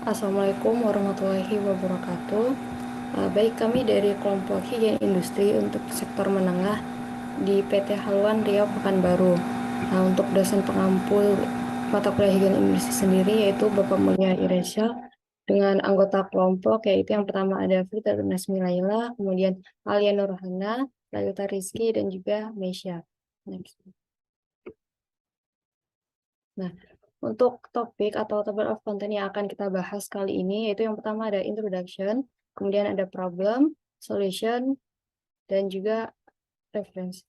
Assalamualaikum warahmatullahi wabarakatuh. Baik, kami dari kelompok higien industri untuk sektor menengah di PT Haluan Riau Pekanbaru. Untuk dosen pengampu mata kuliah higien industri sendiri yaitu Bapak Mulia Iresya dengan anggota kelompok yaitu yang pertama ada Frida Nasmi Laila, kemudian Alia Nurhana, Layuta Rizky, dan juga Mesya. Next. Nah, untuk topik atau table of content yang akan kita bahas kali ini, yaitu yang pertama ada introduction, kemudian ada problem, solution, dan juga reference.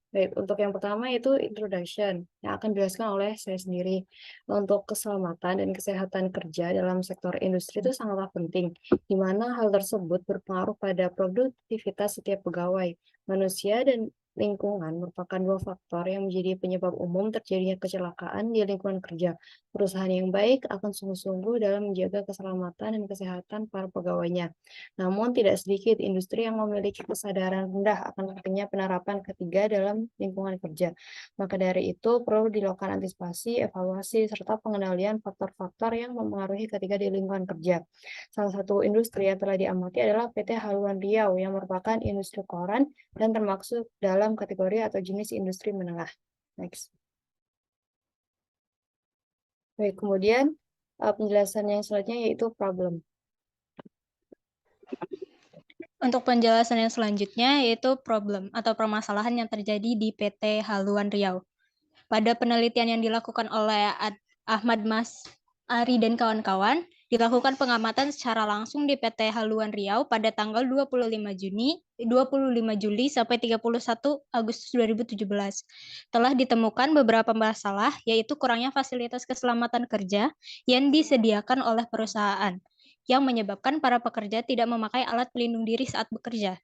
Baik, untuk yang pertama itu introduction, yang akan dijelaskan oleh saya sendiri. Untuk keselamatan dan kesehatan kerja dalam sektor industri itu sangatlah penting, di mana hal tersebut berpengaruh pada produktivitas setiap pegawai. Manusia dan lingkungan merupakan dua faktor yang menjadi penyebab umum terjadinya kecelakaan di lingkungan kerja. Perusahaan yang baik akan sungguh-sungguh dalam menjaga keselamatan dan kesehatan para pegawainya. Namun tidak sedikit industri yang memiliki kesadaran rendah akan pentingnya penerapan ketiga dalam lingkungan kerja. Maka dari itu perlu dilakukan antisipasi, evaluasi, serta pengendalian faktor-faktor yang mempengaruhi ketiga di lingkungan kerja. Salah satu industri yang telah diamati adalah PT Haluan Riau yang merupakan industri koran dan termasuk dalam kategori atau jenis industri menengah. Next. Baik, kemudian penjelasan yang selanjutnya yaitu problem. Untuk penjelasan yang selanjutnya yaitu problem atau permasalahan yang terjadi di PT Haluan Riau. Pada penelitian yang dilakukan oleh Ahmad Mas Ari dan kawan-kawan, dilakukan pengamatan secara langsung di PT Haluan Riau pada tanggal 25 Juli sampai 31 Agustus 2017. Telah ditemukan beberapa masalah, yaitu kurangnya fasilitas keselamatan kerja yang disediakan oleh perusahaan, yang menyebabkan para pekerja tidak memakai alat pelindung diri saat bekerja.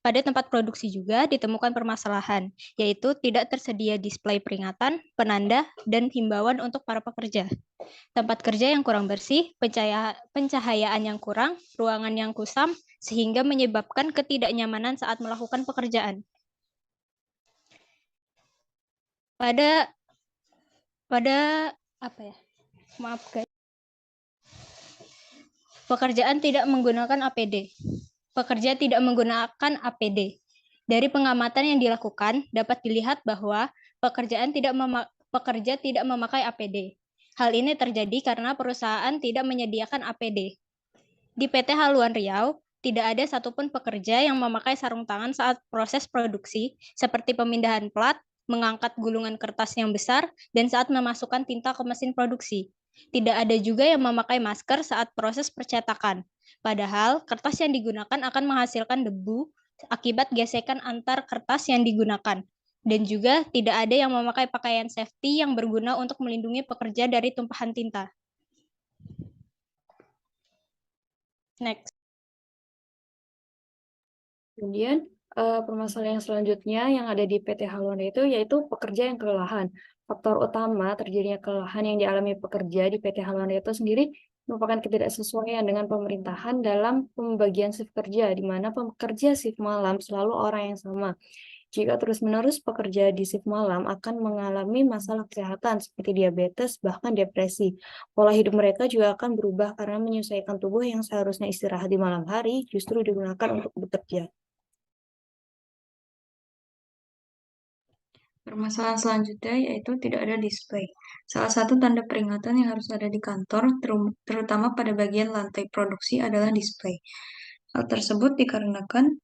Pada tempat produksi juga ditemukan permasalahan, yaitu tidak tersedia display peringatan, penanda, dan himbauan untuk para pekerja. Tempat kerja yang kurang bersih, pencahayaan yang kurang, ruangan yang kusam, sehingga menyebabkan ketidaknyamanan saat melakukan pekerjaan. Pada maaf guys. Pekerjaan tidak menggunakan APD. Pekerja tidak menggunakan APD. Dari pengamatan yang dilakukan, dapat dilihat bahwa pekerja tidak memakai APD. Hal ini terjadi karena perusahaan tidak menyediakan APD. Di PT Haluan Riau, tidak ada satupun pekerja yang memakai sarung tangan saat proses produksi, seperti pemindahan plat, mengangkat gulungan kertas yang besar, dan saat memasukkan tinta ke mesin produksi. Tidak ada juga yang memakai masker saat proses percetakan. Padahal, kertas yang digunakan akan menghasilkan debu akibat gesekan antar kertas yang digunakan. Dan juga tidak ada yang memakai pakaian safety yang berguna untuk melindungi pekerja dari tumpahan tinta. Next. Kemudian permasalahan yang selanjutnya yang ada di PT Haluan itu yaitu pekerja yang kelelahan. Faktor utama terjadinya kelelahan yang dialami pekerja di PT Haluan itu sendiri merupakan ketidaksesuaian dengan pemerintahan dalam pembagian shift kerja, di mana pekerja shift malam selalu orang yang sama. Jika terus-menerus pekerja di shift malam akan mengalami masalah kesehatan seperti diabetes, bahkan depresi. Pola hidup mereka juga akan berubah karena menyesuaikan tubuh yang seharusnya istirahat di malam hari justru digunakan untuk bekerja. Permasalahan selanjutnya yaitu tidak ada display. Salah satu tanda peringatan yang harus ada di kantor, terutama pada bagian lantai produksi, adalah display. Hal tersebut dikarenakan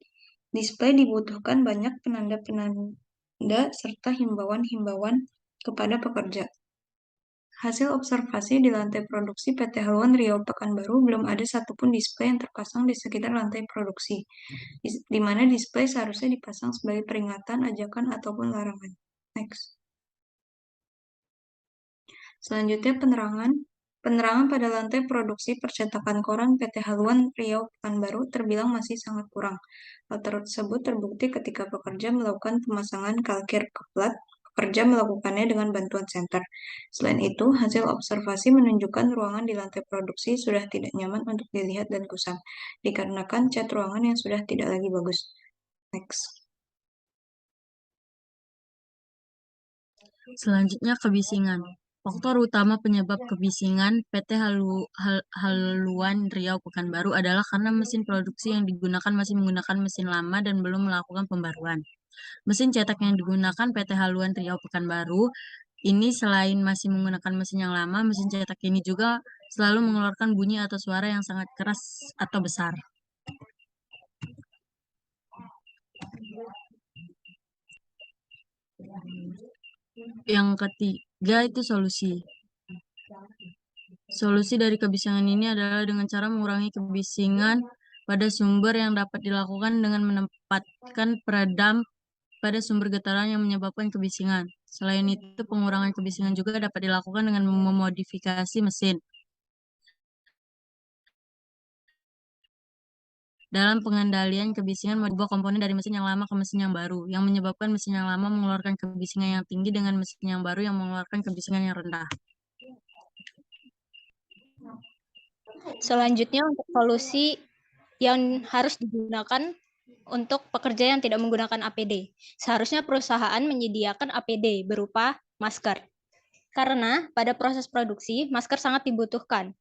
display dibutuhkan banyak penanda-penanda serta himbauan-himbauan kepada pekerja. Hasil observasi di lantai produksi PT Haluan Riau Pekanbaru belum ada satupun display yang terpasang di sekitar lantai produksi, di mana display seharusnya dipasang sebagai peringatan, ajakan, ataupun larangan. Next. Selanjutnya penerangan. Penerangan pada lantai produksi percetakan koran PT Haluan Riau Pekanbaru terbilang masih sangat kurang. Hal tersebut terbukti ketika pekerja melakukan pemasangan kalkir ke plat, pekerja melakukannya dengan bantuan senter. Selain itu, hasil observasi menunjukkan ruangan di lantai produksi sudah tidak nyaman untuk dilihat dan kusam, dikarenakan cat ruangan yang sudah tidak lagi bagus. Next. Selanjutnya kebisingan. Faktor utama penyebab kebisingan PT Haluan Riau Pekanbaru adalah karena mesin produksi yang digunakan masih menggunakan mesin lama dan belum melakukan pembaruan. Mesin cetak yang digunakan PT Haluan Riau Pekanbaru ini selain masih menggunakan mesin yang lama, mesin cetak ini juga selalu mengeluarkan bunyi atau suara yang sangat keras atau besar. Yang ketiga itu solusi. Solusi dari kebisingan ini adalah dengan cara mengurangi kebisingan pada sumber yang dapat dilakukan dengan menempatkan peredam pada sumber getaran yang menyebabkan kebisingan. Selain itu, pengurangan kebisingan juga dapat dilakukan dengan memodifikasi mesin. Dalam pengendalian kebisingan, mengubah komponen dari mesin yang lama ke mesin yang baru, yang menyebabkan mesin yang lama mengeluarkan kebisingan yang tinggi dengan mesin yang baru yang mengeluarkan kebisingan yang rendah. Selanjutnya untuk solusi yang harus digunakan untuk pekerja yang tidak menggunakan APD. Seharusnya perusahaan menyediakan APD berupa masker. Karena pada proses produksi, masker sangat dibutuhkan.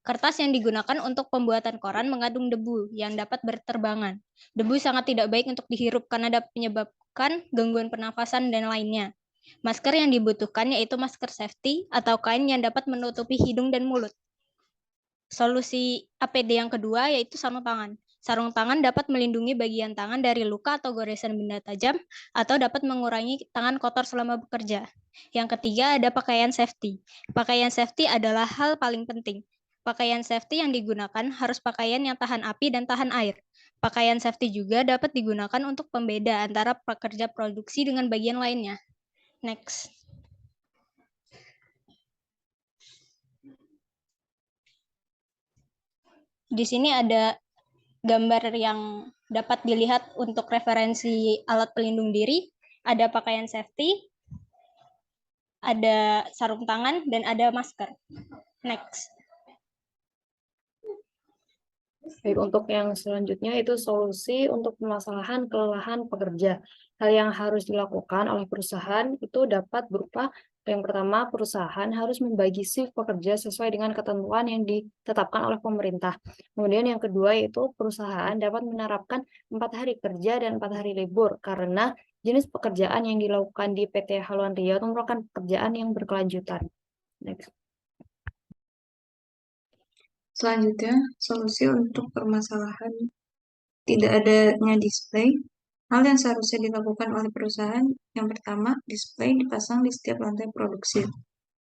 Kertas yang digunakan untuk pembuatan koran mengandung debu yang dapat berterbangan. Debu sangat tidak baik untuk dihirup karena dapat menyebabkan gangguan pernafasan dan lainnya. Masker yang dibutuhkan yaitu masker safety atau kain yang dapat menutupi hidung dan mulut. Solusi APD yang kedua yaitu sarung tangan. Sarung tangan dapat melindungi bagian tangan dari luka atau goresan benda tajam atau dapat mengurangi tangan kotor selama bekerja. Yang ketiga ada pakaian safety. Pakaian safety adalah hal paling penting. Pakaian safety yang digunakan harus pakaian yang tahan api dan tahan air. Pakaian safety juga dapat digunakan untuk pembeda antara pekerja produksi dengan bagian lainnya. Next. Di sini ada gambar yang dapat dilihat untuk referensi alat pelindung diri. Ada pakaian safety, ada sarung tangan, dan ada masker. Next. Baik, untuk yang selanjutnya itu solusi untuk permasalahan kelelahan pekerja. Hal yang harus dilakukan oleh perusahaan itu dapat berupa yang pertama, perusahaan harus membagi shift pekerja sesuai dengan ketentuan yang ditetapkan oleh pemerintah. Kemudian yang kedua yaitu perusahaan dapat menerapkan 4 hari kerja dan 4 hari libur karena jenis pekerjaan yang dilakukan di PT Haluan Riau itu merupakan pekerjaan yang berkelanjutan. Next. Selanjutnya, solusi untuk permasalahan tidak adanya display. Hal yang seharusnya dilakukan oleh perusahaan, yang pertama, display dipasang di setiap lantai produksi.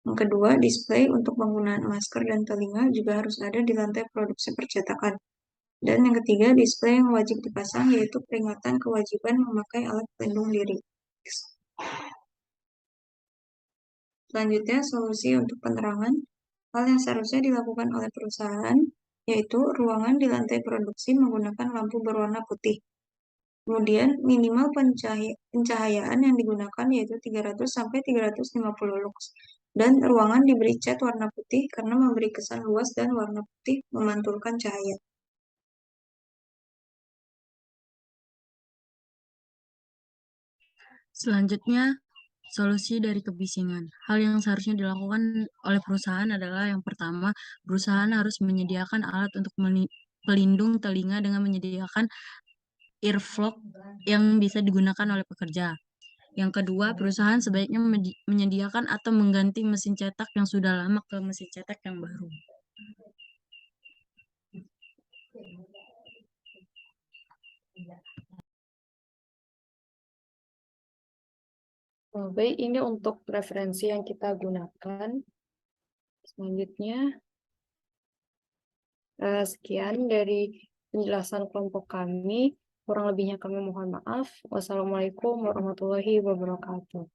Yang kedua, display untuk penggunaan masker dan telinga juga harus ada di lantai produksi percetakan. Dan yang ketiga, display yang wajib dipasang yaitu peringatan kewajiban memakai alat pelindung diri. Selanjutnya, solusi untuk penerangan. Hal yang seharusnya dilakukan oleh perusahaan yaitu ruangan di lantai produksi menggunakan lampu berwarna putih. Kemudian minimal pencahayaan yang digunakan yaitu 300-350 lux. Dan ruangan diberi cat warna putih karena memberi kesan luas dan warna putih memantulkan cahaya. Selanjutnya, solusi dari kebisingan. Hal yang seharusnya dilakukan oleh perusahaan adalah yang pertama, perusahaan harus menyediakan alat untuk pelindung telinga dengan menyediakan earplug yang bisa digunakan oleh pekerja. Yang kedua, perusahaan sebaiknya menyediakan atau mengganti mesin cetak yang sudah lama ke mesin cetak yang baru. Baik, ini untuk referensi yang kita gunakan. Selanjutnya, sekian dari penjelasan kelompok kami. Kurang lebihnya kami mohon maaf. Wassalamualaikum warahmatullahi wabarakatuh.